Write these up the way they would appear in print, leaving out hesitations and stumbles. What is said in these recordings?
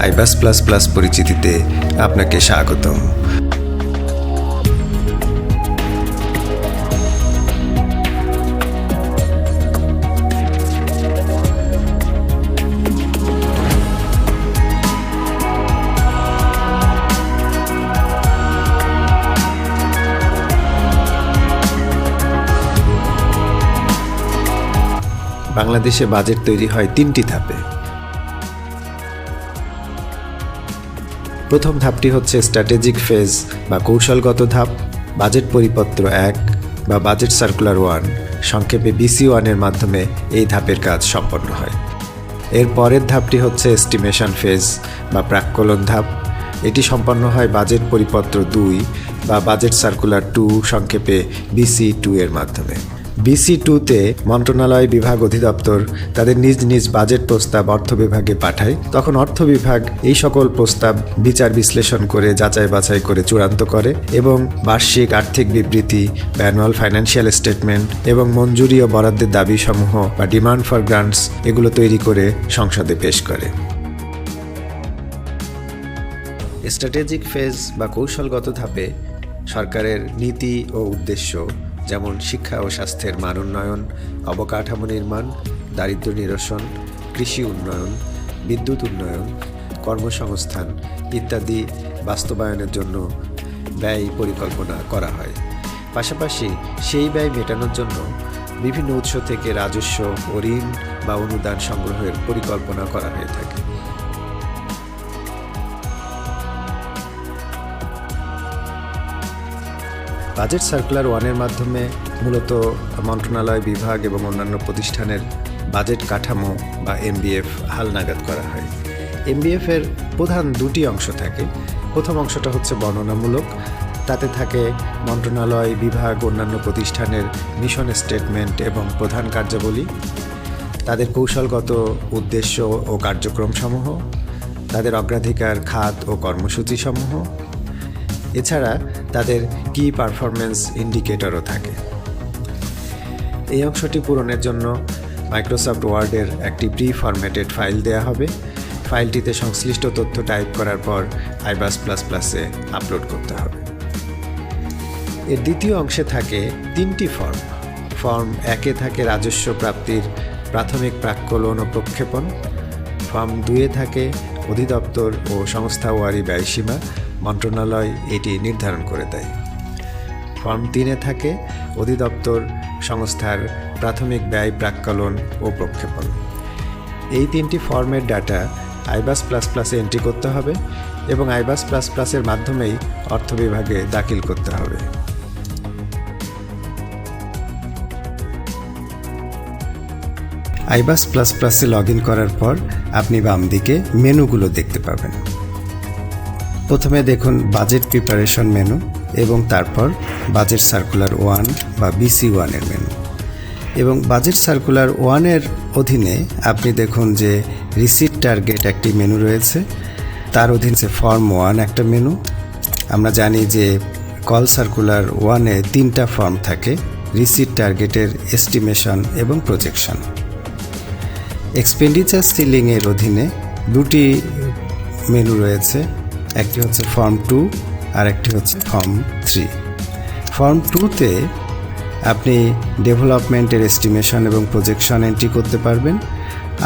আইবাস plus plus পরিচিতিতে আপনাকে স্বাগতম। বাংলাদেশে বাজেট তৈরি হয় 3টি ধাপে। প্রথম ধাপটি হচ্ছে স্ট্র্যাটেজিক ফেজ বা কৌশলগত ধাপ। বাজেট পরিপত্র 1 বা বাজেট সার্কুলার 1, সংক্ষেপে BC1 এর মাধ্যমে এই ধাপের কাজ সম্পন্ন হয়। এর পরের ধাপটি হচ্ছে এস্টিমেশন ফেজ বা প্রাক্কলন ধাপ। এটি সম্পন্ন হয় বাজেট পরিপত্র 2 বা বাজেট সার্কুলার 2, সংক্ষেপে BC2 এর মাধ্যমে। BC2-তে মন্ত্রণালয়, বিভাগ, অধিদপ্তর তাদের নিজ নিজ বাজেট প্রস্তাব অর্থ বিভাগে পাঠায়। তখন অর্থ বিভাগ এই সকল প্রস্তাব বিচার বিশ্লেষণ করে যাচাই বাছাই করে চূড়ান্ত করে এবং বার্ষিক আর্থিক বিবৃতি, অ্যানুয়াল ফাইন্যান্সিয়াল স্টেটমেন্ট এবং মঞ্জুরি ও বরাদ্দের দাবিসমূহ বা ডিমান্ড ফর গ্রান্টস এগুলো তৈরি করে সংসদে পেশ করে। স্ট্র্যাটেজিক ফেজ বা কৌশলগত ধাপে সরকারের নীতি ও উদ্দেশ্য, যেমন শিক্ষা ও স্বাস্থ্যের মান উন্নয়ন, অবকাঠামো নির্মাণ, দারিদ্র্য নিরসন, কৃষি উন্নয়ন, বিদ্যুৎ উন্নয়ন, কর্মসংস্থান ইত্যাদি বাস্তবায়নের জন্য ব্যয় পরিকল্পনা করা হয়। পাশাপাশি সেই ব্যয় মেটানোর জন্য বিভিন্ন উৎস থেকে রাজস্ব ও ঋণ বা অনুদান সংগ্রহের পরিকল্পনা করা হয়ে থাকে। বাজেট সার্কুলার 1-এর মাধ্যমে মূলত মন্ত্রণালয়, বিভাগ এবং অন্যান্য প্রতিষ্ঠানের বাজেট কাঠামো বা MBF হালনাগাদ করা হয়। MBF-এর প্রধান 2টি অংশ থাকে। প্রথম অংশটা হচ্ছে বর্ণনামূলক। তাতে থাকে মন্ত্রণালয়, বিভাগ, অন্যান্য প্রতিষ্ঠানের মিশন স্টেটমেন্ট এবং প্রধান কার্যাবলী, তাদের কৌশলগত উদ্দেশ্য ও কার্যক্রমসমূহ, তাদের অগ্রাধিকার খাত ও কর্মসূচিসমূহ, এছাড়া তাদের কি পারফরমেন্স ইন্ডিকেটরও থাকে। এই অংশটি পূরণের জন্য মাইক্রোসফট ওয়ার্ডের একটি প্রি ফরম্যাটেড ফাইল দেয়া হবে। ফাইলটিতে সংশ্লিষ্ট তথ্য টাইপ করার পর আইবাস প্লাস প্লাসে আপলোড করতে হবে। এর দ্বিতীয় অংশে থাকে 3টি ফর্ম। ফর্ম 1-এ থাকে রাজস্ব প্রাপ্তির প্রাথমিক প্রাক্কলন ও প্রক্ষেপণ। ফর্ম 2-এ থাকে অধিদপ্তর ও সংস্থাওয়ারি ব্যয়সীমা, মন্ত্রণালয় এটি নির্ধারণ করে দেয়। ফর্ম 3-এ থাকে অধিদপ্তর সংস্থার প্রাথমিক ব্যয় প্রাক্কলন ও প্রক্ষেপণ। এই 3টি ফর্মের ডাটা আইবাস প্লাস প্লাসে এন্ট্রি করতে হবে এবং আইবাস প্লাস প্লাসের মাধ্যমেই অর্থ বিভাগে দাখিল করতে হবে। আইবাস প্লাস প্লাসে লগ ইন করার পর আপনি বাম দিকে মেনুগুলো দেখতে পাবেন। প্রথমে দেখুন বাজেট প্রিপারেশন মেনু এবং তারপর বাজেট সার্কুলার 1 বা BC1 এর মেনু। এবং বাজেট সার্কুলার 1-এর অধীনে আপনি দেখুন যে রিসিট টার্গেট একটি মেনু রয়েছে, তার অধীনে ফর্ম 1 একটা মেনু। আমরা জানি যে কল সার্কুলার 1-এ 3টা ফর্ম থাকে, রিসিট টার্গেটের, এস্টিমেশন এবং প্রজেকশন। এক্সপেন্ডিচার সিলিংয়ের অধীনে 2টি মেনু রয়েছে, একটি হচ্ছে ফর্ম 2 আর একটি হচ্ছে ফর্ম 3। ফর্ম 2-তে আপনি ডেভেলপমেন্টের এস্টিমেশন এবং প্রজেকশন এন্ট্রি করতে পারবেন,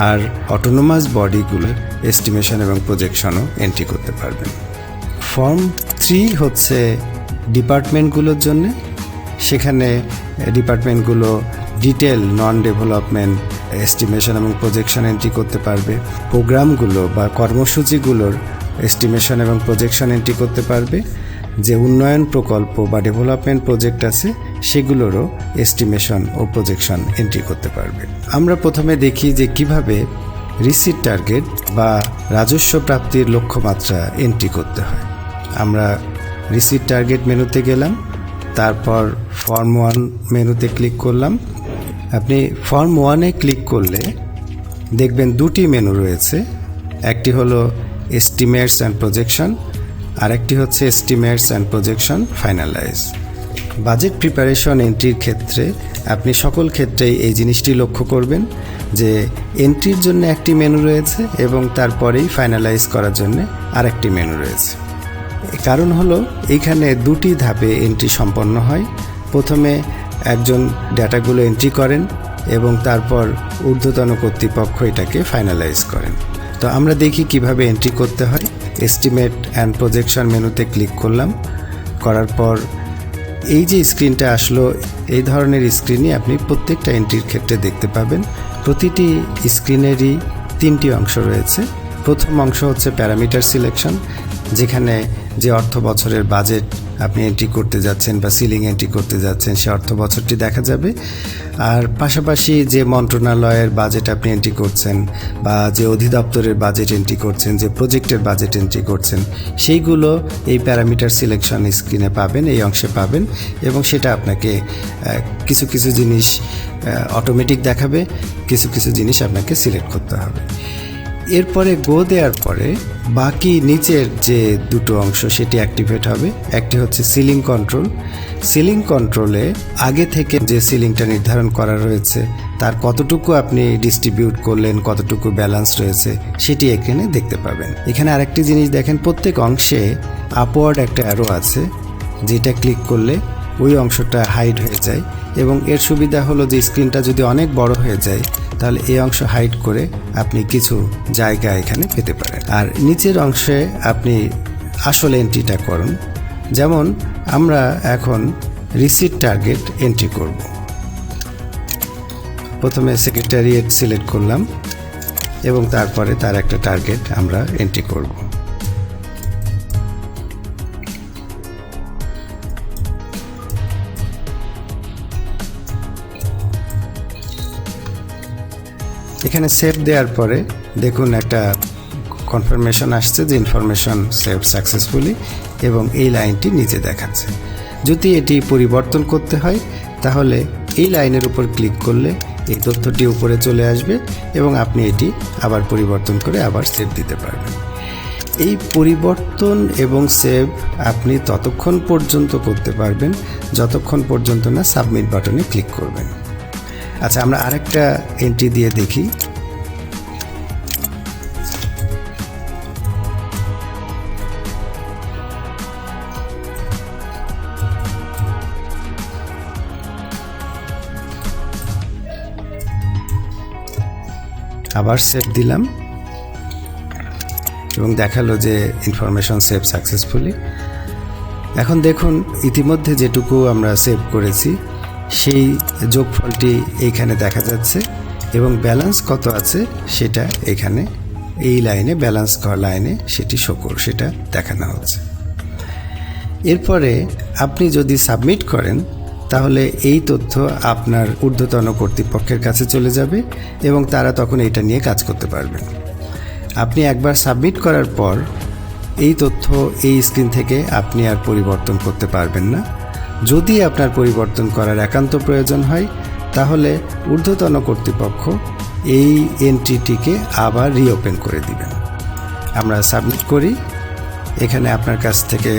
আর অটোনোমাস বডিগুলোর এস্টিমেশন এবং প্রজেকশনও এন্ট্রি করতে পারবেন। ফর্ম 3 হচ্ছে ডিপার্টমেন্টগুলোর জন্য। সেখানে ডিপার্টমেন্টগুলো ডিটেল নন ডেভেলপমেন্ট এস্টিমেশন এবং প্রজেকশন এন্ট্রি করতে পারবে। প্রোগ্রামগুলো বা কর্মসূচিগুলোর এস্টিমেশন এবং প্রজেকশন এন্ট্রি করতে পারবে। যে উন্নয়ন প্রকল্প বা ডেভেলপমেন্ট প্রজেক্ট আছে সেগুলোরও এস্টিমেশন ও প্রজেকশন এন্ট্রি করতে পারবে। আমরা প্রথমে দেখি যে কিভাবে রিসিট টার্গেট বা রাজস্ব প্রাপ্তির লক্ষ্যমাত্রা এন্ট্রি করতে হয়। আমরা রিসিট টার্গেট মেনুতে গেলাম, তারপর ফর্ম 1 মেনুতে ক্লিক করলাম। আপনি ফর্ম 1-এ ক্লিক করলে দেখবেন 2টি মেনু রয়েছে, একটি হলো এস্টিমেটস অ্যান্ড প্রজেকশন, আরেকটি হচ্ছে estimates and projection finalize. Budget preparation এন্ট্রির ক্ষেত্রে আপনি সকল ক্ষেত্রেই এই জিনিসটি লক্ষ্য করবেন যে এন্ট্রির জন্য একটি মেনু রয়েছে এবং তারপরেই ফাইনালাইজ করার জন্য আরেকটি মেনু রয়েছে। কারণ হলো এইখানে দুটি ধাপে এন্ট্রি সম্পন্ন হয়। প্রথমে একজন ডাটাগুলো এন্ট্রি করেন এবং তারপর ঊর্ধ্বতন কর্তৃপক্ষ এটাকে ফাইনালাইজ করেন। তো আমরা দেখি কিভাবে এন্ট্রি করতে হয়। এস্টিমেট অ্যান্ড প্রজেকশন মেনুতে ক্লিক করলাম, করার পর এই যে স্ক্রিনটা আসলো, এই ধরনের স্ক্রিনই আপনি প্রত্যেকটা এন্ট্রির ক্ষেত্রে দেখতে পাবেন। প্রতিটি স্ক্রিনেরই তিনটি অংশ রয়েছে। প্রথম অংশ হচ্ছে প্যারামিটার সিলেকশন, যেখানে যে অর্থ বছরের বাজেট আপনি এন্ট্রি করতে যাচ্ছেন বা সিলিং এন্ট্রি করতে যাচ্ছেন সে অর্থ বছরটি দেখা যাবে। আর পাশাপাশি যে মন্ত্রণালয়ের বাজেট আপনি এন্ট্রি করছেন বা যে অধিদপ্তরের বাজেট এন্ট্রি করছেন, যে প্রজেক্টের বাজেট এন্ট্রি করছেন, সেইগুলো এই প্যারামিটার সিলেকশন স্ক্রিনে পাবেন, এই অংশে পাবেন এবং সেটা আপনাকে কিছু কিছু জিনিস অটোমেটিক দেখাবে, কিছু কিছু জিনিস আপনাকে সিলেক্ট করতে হবে। এরপরে গো দেওয়ার পরে বাকি নিচের যে দুটো অংশ সেটি অ্যাক্টিভেট হবে। একটি হচ্ছে সিলিং কন্ট্রোল। সিলিং কন্ট্রোলে আগে থেকে যে সিলিংটা নির্ধারণ করা রয়েছে তার কতটুকু আপনি ডিস্ট্রিবিউট করলেন, কতটুকু ব্যালেন্স রয়েছে সেটি এখানে দেখতে পাবেন। এখানে আরেকটি জিনিস দেখেন, প্রত্যেক অংশে আপওয়ার্ড একটা অ্যারো আছে, যেটা ক্লিক করলে ওই অংশটা হাইড হয়ে যায় এবং এর সুবিধা হলো যে স্ক্রিনটা যদি অনেক বড় হয়ে যায় তাহলে এই অংশ হাইড করে আপনি কিছু জায়গা এখানে পেতে পারেন। আর নিচের অংশে আপনি আসলে এন্ট্রিটা করুন। যেমন আমরা এখন রিসিট টার্গেট এন্ট্রি করব। প্রথমে সেক্রেটারিয়েট সিলেক্ট করলাম এবং তারপরে তার একটা টার্গেট আমরা এন্ট্রি করব। এখানে সেভ দেওয়ার পরে দেখুন একটা কনফার্মেশন আসছে যে ইনফরমেশন সেভ সাকসেসফুলি এবং এই লাইনটি নিচে দেখাচ্ছে। যদি এটি পরিবর্তন করতে হয় তাহলে এই লাইনের উপর ক্লিক করলে এই তথ্যটি উপরে চলে আসবে এবং আপনি এটি আবার পরিবর্তন করে আবার সেভ দিতে পারবেন। এই পরিবর্তন এবং সেভ আপনি ততক্ষণ পর্যন্ত করতে পারবেন যতক্ষণ পর্যন্ত না সাবমিট বাটনে ক্লিক করবেন। আচ্ছা, আমরা আরেকটা এন্ট্রি দিয়ে দেখি। আবার সেভ দিলাম এবং দেখালো যে ইনফরমেশন সেভ সাকসেসফুলি। এখন দেখুন ইতিমধ্যে যেটুকু আমরা সেভ করেছি সেই যোগফলটি এইখানে দেখা যাচ্ছে এবং ব্যালেন্স কত আছে সেটা এখানে এই লাইনে ব্যালেন্স লাইনে সেটি সেটা দেখানো হচ্ছে। এরপরে আপনি যদি সাবমিট করেন তাহলে এই তথ্য আপনার ঊর্ধ্বতন কর্তৃপক্ষের কাছে চলে যাবে এবং তারা তখন এটা নিয়ে কাজ করতে পারবেন। আপনি একবার সাবমিট করার পর এই তথ্য এই স্ক্রিন থেকে আপনি আর পরিবর্তন করতে পারবেন না। যদি আপনার পরিবর্তন করার একান্ত প্রয়োজন হয় তাহলে ঊর্ধ্বতন কর্তৃপক্ষ এই এন্ট্রিটিকে আবার রিওপেন করে দিবেন। আমরা সাবমিট করি। এখানে আপনার কাছ থেকে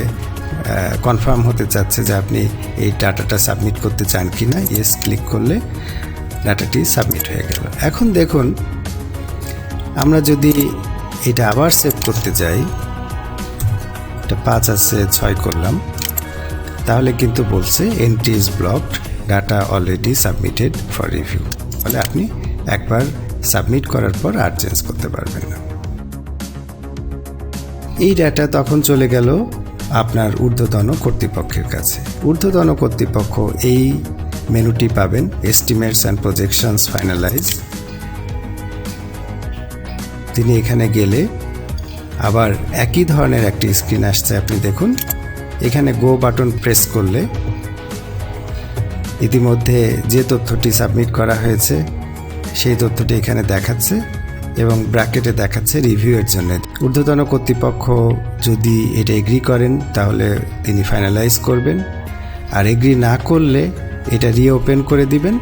কনফার্ম হতে চাচ্ছে যে আপনি এই ডাটাটা সাবমিট করতে চান কি না। ইয়েস ক্লিক করলে ডাটাটি সাবমিট হয়ে গেল। এখন দেখুন আমরা যদি এটা আবার সেভ করতে যাই, এটা 5 আছে 6 করলাম, তাহলে কিন্তু বলছে entry is blocked, data already submitted for review. ফলে আপনি একবার সাবমিট করার পর আর চেঞ্জ করতে পারবেন না। এই ডাটা তখন চলে গেল আপনার ঊর্ধ্বতন কর্তৃপক্ষের কাছে। ঊর্ধ্বতন কর্তৃপক্ষ এই মেনুটি পাবেন, এস্টিমেটস অ্যান্ড প্রজেকশনস ফাইনালাইজ। তিনি এখানে গেলে আবার একই ধরনের একটি স্ক্রিন আসছে। আপনি দেখুন এখানে গো বাটন প্রেস করলে ইতিমধ্যে যে তথ্যটি সাবমিট করা হয়েছে সেই তথ্যটি এখানে দেখাচ্ছে এবং ব্র্যাকেটে দেখাচ্ছে রিভিউয়ের জন্য। ঊর্ধ্বতন কর্তৃপক্ষ যদি এটা এগ্রি করেন তাহলে তিনি ফাইনালাইজ করবেন, আর এগ্রি না করলে এটা রিওপেন করে দিবেন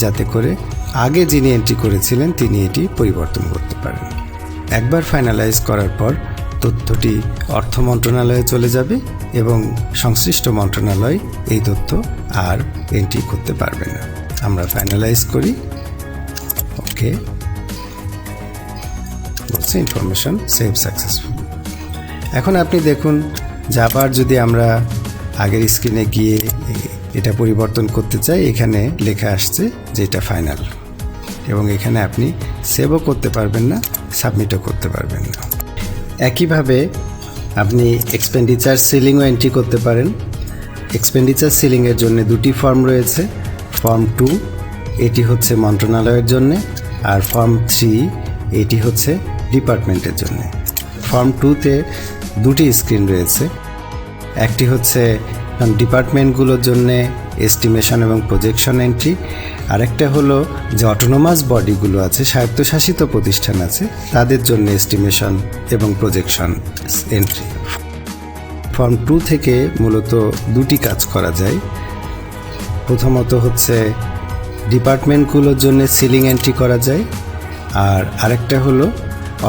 যাতে করে আগে যিনি এন্ট্রি করেছিলেন তিনি এটি পরিবর্তন করতে পারেন। একবার ফাইনালাইজ করার পর তথ্যটি অর্থ মন্ত্রণালয়ে চলে যাবে এবং সংশ্লিষ্ট মন্ত্রণালয় এই তথ্য আর এন্ট্রি করতে পারবে না। আমরা ফাইনালাইজ করি, ওকে বলছে ইনফরমেশন সেভ সাকসেসফুল। এখন আপনি দেখুন যে আবার যদি আমরা আগের স্ক্রিনে গিয়ে এটা পরিবর্তন করতে চাই, এখানে লেখা আসছে যে এটা ফাইনাল, এবং এখানে আপনি সেভও করতে পারবেন না, সাবমিটও করতে পারবেন না। একইভাবে আপনি এক্সপেন্ডিচার সিলিংও এন্ট্রি করতে পারেন। এক্সপেন্ডিচার সিলিংয়ের জন্য দুটি ফর্ম রয়েছে। ফর্ম 2 এটি হচ্ছে মন্ত্রণালয়ের জন্য, আর ফর্ম 3 এটি হচ্ছে ডিপার্টমেন্টের জন্য। ফর্ম 2তে দুটি স্ক্রিন রয়েছে, একটি হচ্ছে ডিপার্টমেন্টগুলোর জন্য এস্টিমেশন এবং প্রজেকশন এন্ট্রি, আরেকটা হলো যে অটোনোমাস বডিগুলো আছে, স্বায়ত্তশাসিত প্রতিষ্ঠান আছে, তাদের জন্য এস্টিমেশন এবং প্রজেকশন এন্ট্রি। ফর্ম 2 থেকে মূলত দুটি কাজ করা যায়। প্রথমত হচ্ছে ডিপার্টমেন্টগুলোর জন্য সিলিং এন্ট্রি করা যায়, আর আরেকটা হলো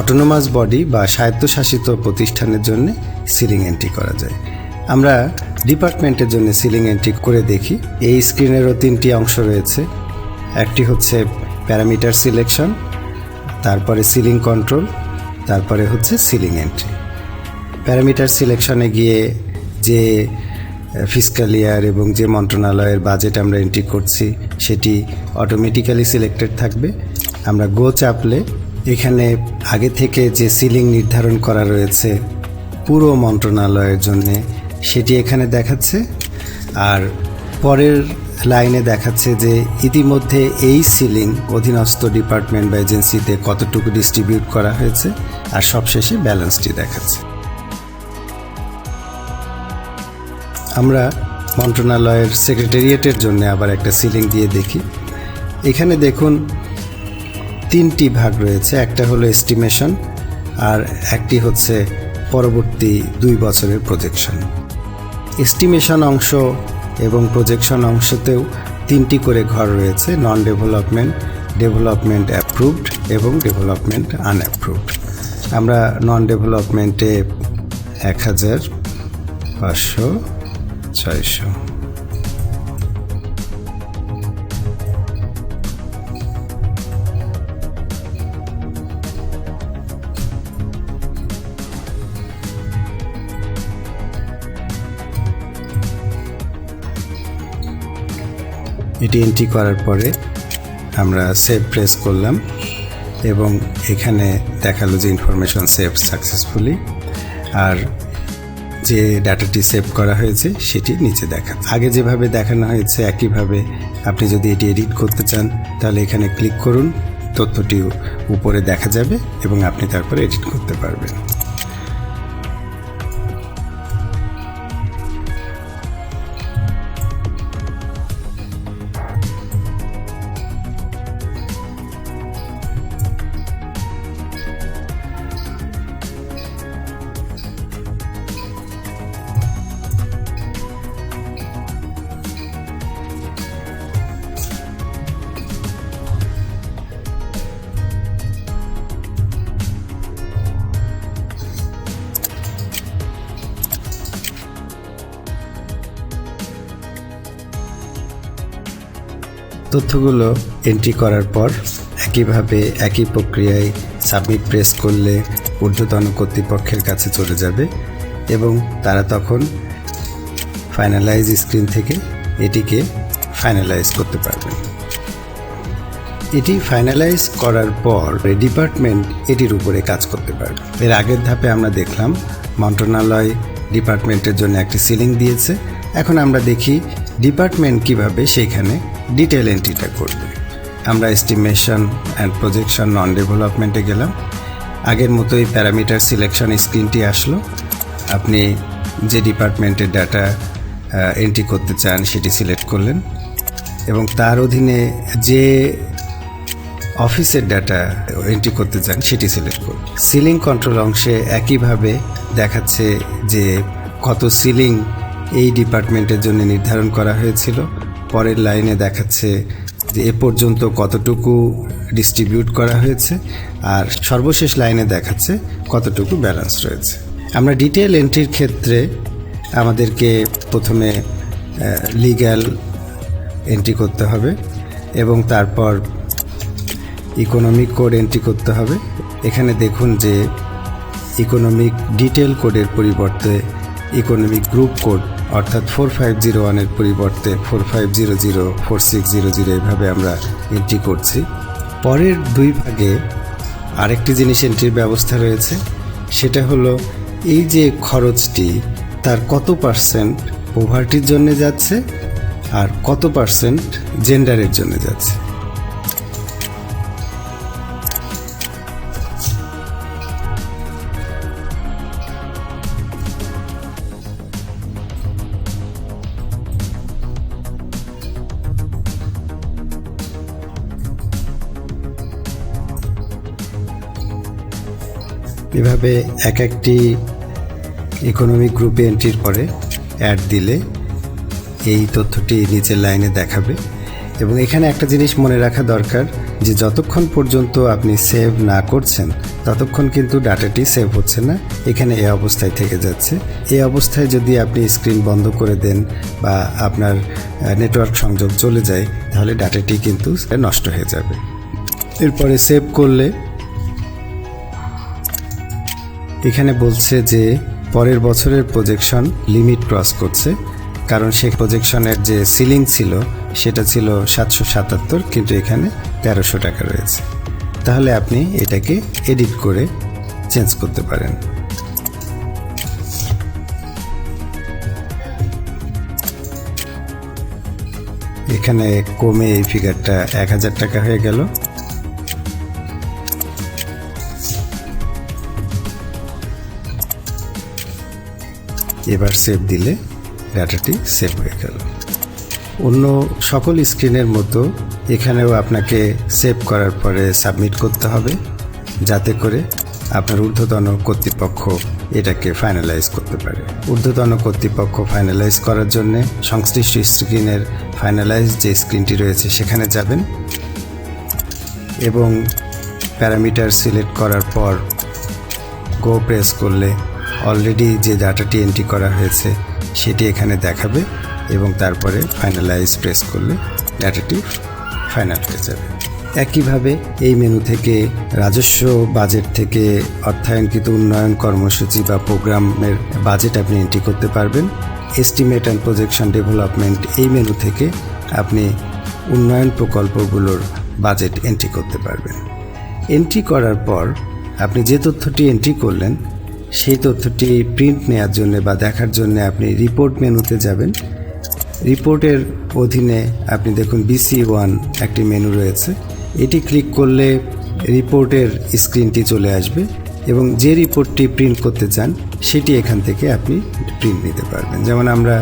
অটোনোমাস বডি বা স্বায়ত্তশাসিত প্রতিষ্ঠানের জন্য সিলিং এন্ট্রি করা যায়। আমরা ডিপার্টমেন্টের জন্য সিলিং এন্ট্রি করে দেখি। এই স্ক্রিনেরও তিনটি অংশ রয়েছে, একটি হচ্ছে প্যারামিটার সিলেকশন, তারপরে সিলিং কন্ট্রোল, তারপরে হচ্ছে সিলিং এন্ট্রি। প্যারামিটার সিলেকশনে গিয়ে যে ফিসক্যাল ইয়ার এবং যে মন্ত্রণালয়ের বাজেট আমরা এন্ট্রি করছি সেটি অটোমেটিক্যালি সিলেক্টেড থাকবে। আমরা গো চাপলে এখানে আগে থেকে যে সিলিং নির্ধারণ করা রয়েছে পুরো মন্ত্রণালয়ের জন্য সেটি এখানে দেখাচ্ছে, আর পরের লাইনে দেখাচ্ছে যে ইতিমধ্যে এই সিলিং অধীনস্থ ডিপার্টমেন্ট বা এজেন্সিতে কতটুকু ডিস্ট্রিবিউট করা হয়েছে, আর সবশেষে ব্যালেন্সটি দেখাচ্ছে। আমরা মন্ত্রণালয়ের সেক্রেটারিয়েটের জন্য আবার একটা সিলিং দিয়ে দেখি। এখানে দেখুন তিনটি ভাগ রয়েছে, একটা হলো এস্টিমেশন, আর একটি হচ্ছে পরবর্তী 2 বছরের প্রজেকশন। এস্টিমেশন অংশ এবং প্রজেকশন অংশতেও তিনটি করে ঘর রয়েছে, নন ডেভেলপমেন্ট, ডেভেলপমেন্ট অ্যাপ্রুভড এবং ডেভেলপমেন্ট আনঅ্যাপ্রুভড। আমরা নন ডেভেলপমেন্টে 1000, 500, 600। এটি এন্ট্রি করার পরে আমরা সেভ প্রেস করলাম এবং এখানে দেখালো যে ইনফরমেশন সেভ সাকসেসফুলি, আর যে ডাটাটি সেভ করা হয়েছে সেটি নিচে দেখা। আগে যেভাবে দেখানো হয়েছে একইভাবে আপনি যদি এটি এডিট করতে চান তাহলে এখানে ক্লিক করুন, তথ্যটি উপরে দেখা যাবে এবং আপনি তারপরে এডিট করতে পারবেন। তথ্যগুলো এন্ট্রি করার পর একইভাবে একই প্রক্রিয়ায় সাবমিট প্রেস করলে ঊর্ধ্বতন কর্তৃপক্ষের কাছে চলে যাবে এবং তারা তখন ফাইনালাইজ স্ক্রিন থেকে এটিকে ফাইনালাইজ করতে পারবেন। এটি ফাইনালাইজ করার পর ডিপার্টমেন্ট এটির উপরে কাজ করতে পারবে। এর আগের ধাপে আমরা দেখলাম মন্ত্রণালয় ডিপার্টমেন্টের জন্য একটি সিলিং দিয়েছে। এখন আমরা দেখি ডিপার্টমেন্ট কিভাবে সেইখানে ডিটেল এন্ট্রিটা করবে। আমরা এস্টিমেশন অ্যান্ড প্রজেকশন নন ডেভেলপমেন্টে গেলাম। আগের মতোই প্যারামিটার সিলেকশন স্ক্রিনটি আসলো। আপনি যে ডিপার্টমেন্টের ডাটা এন্ট্রি করতে চান সেটি সিলেক্ট করলেন এবং তার অধীনে যে অফিসের ডাটা এন্ট্রি করতে চান সেটি সিলেক্ট করুন। সিলিং কন্ট্রোল অংশে একইভাবে দেখাচ্ছে যে কত সিলিং এই ডিপার্টমেন্টের জন্য নির্ধারণ করা হয়েছিল। পরের লাইনে দেখাচ্ছে যে এ পর্যন্ত কতটুকু ডিস্ট্রিবিউট করা হয়েছে, আর সর্বশেষ লাইনে দেখাচ্ছে কতটুকু ব্যালেন্স রয়েছে। আমরা ডিটেল এন্ট্রির ক্ষেত্রে আমাদেরকে প্রথমে লিগ্যাল এন্ট্রি করতে হবে এবং তারপর ইকোনমিক কোড এন্ট্রি করতে হবে। এখানে দেখুন যে ইকোনমিক ডিটেল কোডের পরিবর্তে ইকোনমিক গ্রুপ কোড অর্থাৎ 4501-এর পরিবর্তে 4500, 4600 এভাবে আমরা এন্ট্রি করছি। পরের 2 ভাগে আরেকটি জিনিস এন্ট্রির ব্যবস্থা রয়েছে, সেটা হলো এই যে খরচটি তার কত পার্সেন্ট পভার্টির জন্য যাচ্ছে আর কত পার্সেন্ট জেন্ডারের জন্য যাচ্ছে। এভাবে এক একটি ইকোনমিক গ্রুপে এন্ট্রির পরে অ্যাড দিলে এই তথ্যটি নিচের লাইনে দেখাবে। এবং এখানে একটা জিনিস মনে রাখা দরকার যে যতক্ষণ পর্যন্ত আপনি সেভ না করছেন ততক্ষণ কিন্তু ডাটাটি সেভ হচ্ছে না, এখানে এই অবস্থায় থেকে যাচ্ছে। এই অবস্থায় যদি আপনি স্ক্রিন বন্ধ করে দেন বা আপনার নেটওয়ার্ক সংযোগ চলে যায় তাহলে ডাটাটি কিন্তু নষ্ট হয়ে যাবে। এরপরে সেভ করলে এখানে বলছে যে পরের বছরের প্রজেকশন লিমিট ক্রস করছে, কারণ সেই প্রজেকশনের যে সিলিং ছিল সেটা ছিল 777, কিন্তু এখানে 1300 টাকা রয়েছে। তাহলে আপনি এটাকে এডিট করে চেঞ্জ করতে পারেন। এখানে কমে এই ফিগারটা 1000 টাকা হয়ে গেল। এবার সেভ দিলে ডাটাটি সেভ হয়ে গেল। অন্য সকল স্ক্রিনের মতো এখানেও আপনাকে সেভ করার পরে সাবমিট করতে হবে, যাতে করে আপনার ঊর্ধ্বতন কর্তৃপক্ষ এটাকে ফাইনালাইজ করতে পারে। ঊর্ধ্বতন কর্তৃপক্ষ ফাইনালাইজ করার জন্য সংশ্লিষ্ট স্ক্রিনের ফাইনালাইজ যে স্ক্রিনটি রয়েছে সেখানে যাবেন এবং প্যারামিটার সিলেক্ট করার পর গো প্রেস করলে অলরেডি যে ডাটাটি এন্ট্রি করা হয়েছে সেটি এখানে দেখাবে এবং তারপরে ফাইনালাইজ প্রেস করলে ডাটাটি ফাইনাল হয়ে যাবে। একইভাবে এই মেনু থেকে রাজস্ব বাজেট থেকে অর্থায়নকৃত উন্নয়ন কর্মসূচি বা প্রোগ্রামের বাজেট আপনি এন্ট্রি করতে পারবেন। এস্টিমেট অ্যান্ড প্রজেকশন ডেভেলপমেন্ট এই মেনু থেকে আপনি উন্নয়ন প্রকল্পগুলোর বাজেট এন্ট্রি করতে পারবেন। এন্ট্রি করার পর আপনি যে তথ্যটি এন্ট্রি করলেন সেই তথ্যটি প্রিন্ট নেওয়ার জন্য বা দেখার জন্য আপনি রিপোর্ট মেনুতে যাবেন। রিপোর্টের অধীনে আপনি দেখুন BC1 একটি মেনু রয়েছে, এটি ক্লিক করলে রিপোর্টের স্ক্রিনটি চলে আসবে এবং যে রিপোর্টটি প্রিন্ট করতে চান সেটি এখান থেকে আপনি প্রিন্ট নিতে পারবেন। যেমন আমরা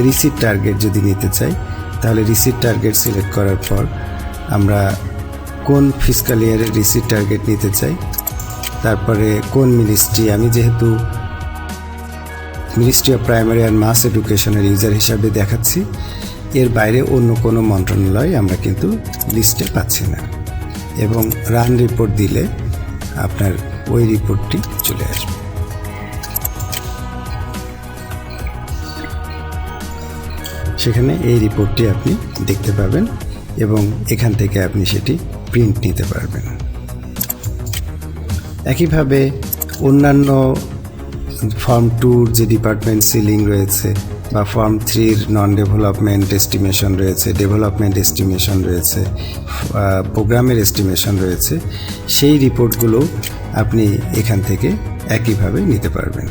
রিসিট টার্গেট যদি নিতে চাই তাহলে রিসিট টার্গেট সিলেক্ট করার পর আমরা কোন ফিসকাল ইয়ারের রিসিট টার্গেট নিতে চাই, তারপরে কোন মিনিস্ট্রি, আমি যেহেতু ministry of primary and mass এডুকেশনের ইউজার হিসাবে দেখাচ্ছি, এর বাইরে অন্য কোনো মন্ত্রণালয় আমরা কিন্তু লিস্টে পাচ্ছি না। এবং রান রিপোর্ট দিলে আপনার ওই রিপোর্টটি চলে আসবে। সেখানে এই রিপোর্টটি আপনি দেখতে পাবেন এবং এখান থেকে আপনি সেটি প্রিন্ট নিতে পারবেন। একইভাবে অন্যান্য ফর্ম 2 যে ডিপার্টমেন্ট সিলিং রয়েছে বা ফর্ম 3-র নন ডেভেলপমেন্ট এস্টিমেশন রয়েছে, ডেভেলপমেন্ট এস্টিমেশন রয়েছে, প্রোগ্রামের এস্টিমেশন রয়েছে, সেই রিপোর্টগুলো আপনি এখান থেকে একইভাবে নিতে পারবেন।